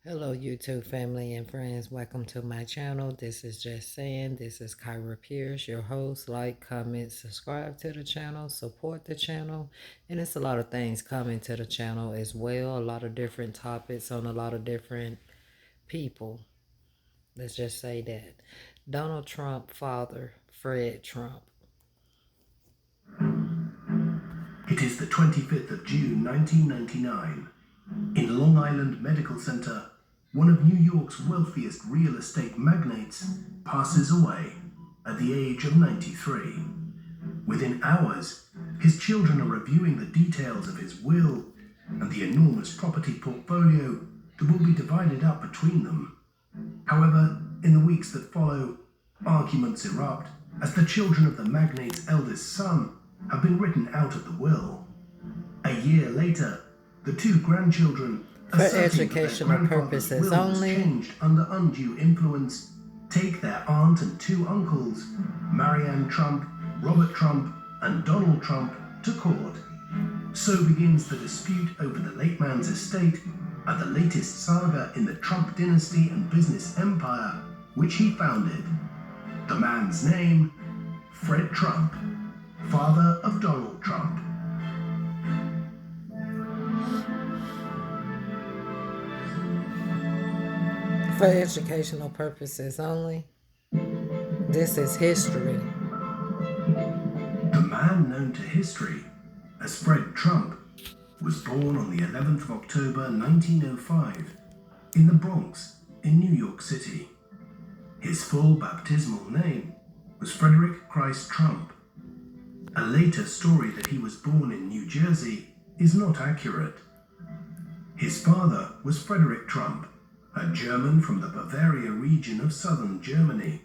Hello, YouTube family and friends. Welcome to my channel. This is Just Saying. This is Kyra Pierce, your host. Like, comment, subscribe to the channel, support the channel. And it's a lot of things coming to the channel as well. A lot of different topics on a lot of different people. Let's just say that. Donald Trump father, Fred Trump. It is the 25th of June 1999. In Long Island Medical Center, one of New York's wealthiest real estate magnates passes away at the age of 93. Within hours, his children are reviewing the details of his will and the enormous property portfolio that will be divided up between them. However, in the weeks that follow, arguments erupt as the children of the magnate's eldest son have been written out of the will. A year later, the two grandchildren, For asserting that their educational grandfather's purposes will was only. changed under undue influence, take their aunt and two uncles, Marianne Trump, Robert Trump, and Donald Trump, to court. So begins the dispute over the late man's estate and the latest saga in the Trump dynasty and business empire which he founded. The man's name, Fred Trump, father of Donald Trump. For educational purposes only. This is history. The man known to history as Fred Trump was born on the 11th of October 1905 in the Bronx in New York City. His full baptismal name was Frederick Christ Trump. A later story that he was born in New Jersey is not accurate. His father was Frederick Trump, a German from the Bavaria region of southern Germany.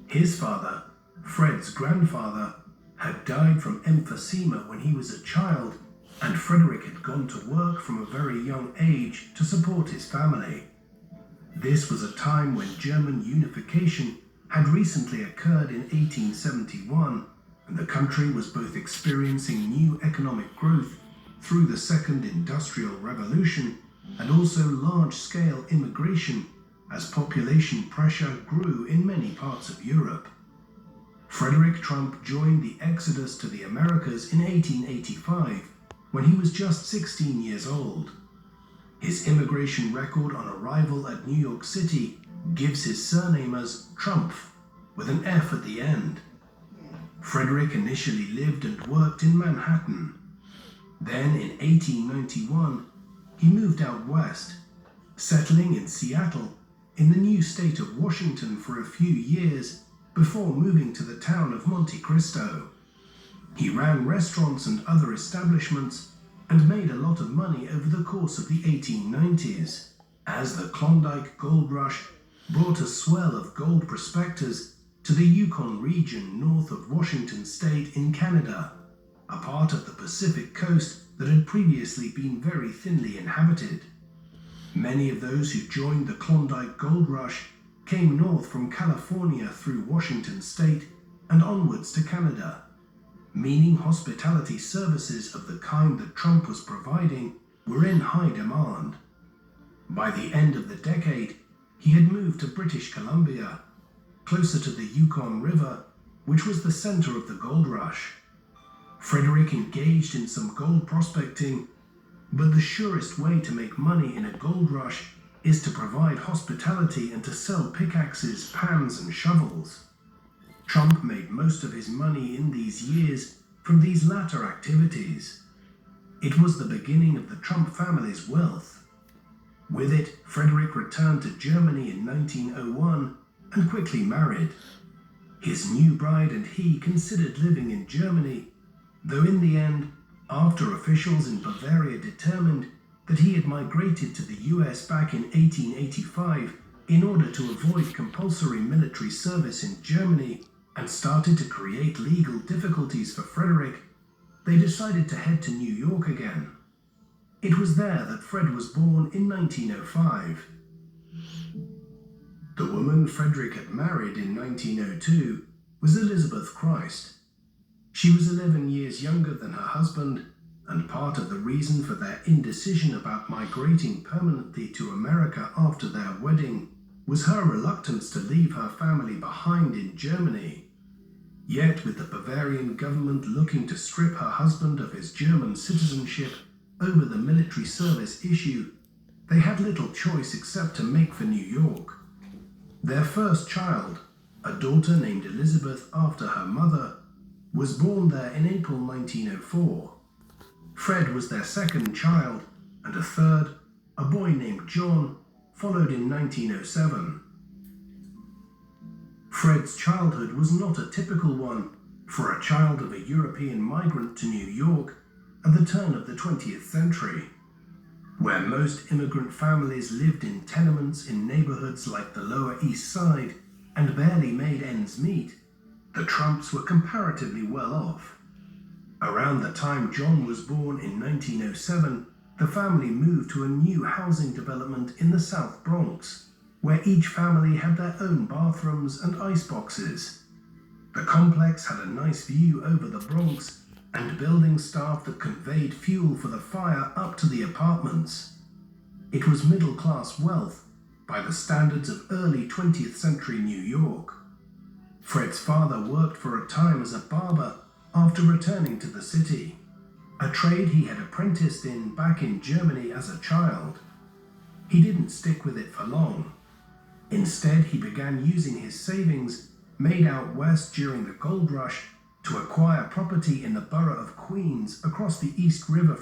His father, Fred's grandfather, had died from emphysema when he was a child, and Frederick had gone to work from a very young age to support his family. This was a time when German unification had recently occurred in 1871, and the country was both experiencing new economic growth through the Second Industrial Revolution and also large-scale immigration as population pressure grew in many parts of Europe. Frederick Trump joined the exodus to the Americas in 1885 when he was just 16 years old. His immigration record on arrival at New York City gives his surname as Trumpf, with an F at the end. Frederick initially lived and worked in Manhattan. Then in 1891, he moved out west, settling in Seattle in the new state of Washington for a few years before moving to the town of Monte Cristo. He ran restaurants and other establishments and made a lot of money over the course of the 1890s, as the Klondike Gold Rush brought a swell of gold prospectors to the Yukon region north of Washington State in Canada, a part of the Pacific coast that had previously been very thinly inhabited. Many of those who joined the Klondike Gold Rush came north from California through Washington State and onwards to Canada, meaning hospitality services of the kind that Trump was providing were in high demand. By the end of the decade, he had moved to British Columbia, closer to the Yukon River, which was the center of the gold rush. Frederick engaged in some gold prospecting, but the surest way to make money in a gold rush is to provide hospitality and to sell pickaxes, pans, and shovels. Trump made most of his money in these years from these latter activities. It was the beginning of the Trump family's wealth. With it, Frederick returned to Germany in 1901 and quickly married. His new bride and he considered living in Germany, though in the end, after officials in Bavaria determined that he had migrated to the US back in 1885 in order to avoid compulsory military service in Germany and started to create legal difficulties for Frederick, they decided to head to New York again. It was there that Fred was born in 1905. The woman Frederick had married in 1902 was Elizabeth Christ. She was 11 years younger than her husband and part of the reason for their indecision about migrating permanently to America after their wedding was her reluctance to leave her family behind in Germany. Yet, with the Bavarian government looking to strip her husband of his German citizenship over the military service issue, they had little choice except to make for New York. Their first child, a daughter named Elizabeth after her mother, was born there in April 1904. Fred was their second child, and a third, a boy named John, followed in 1907. Fred's childhood was not a typical one for a child of a European migrant to New York at the turn of the 20th century. Where most immigrant families lived in tenements in neighborhoods like the Lower East Side and barely made ends meet, the Trumps were comparatively well off. Around the time John was born in 1907, the family moved to a new housing development in the South Bronx, where each family had their own bathrooms and iceboxes. The complex had a nice view over the Bronx and building staff that conveyed fuel for the fire up to the apartments. It was middle-class wealth by the standards of early 20th century New York. Fred's father worked for a time as a barber after returning to the city, a trade he had apprenticed in back in Germany as a child. He didn't stick with it for long. Instead, he began using his savings made out west during the gold rush to acquire property in the borough of Queens across the East River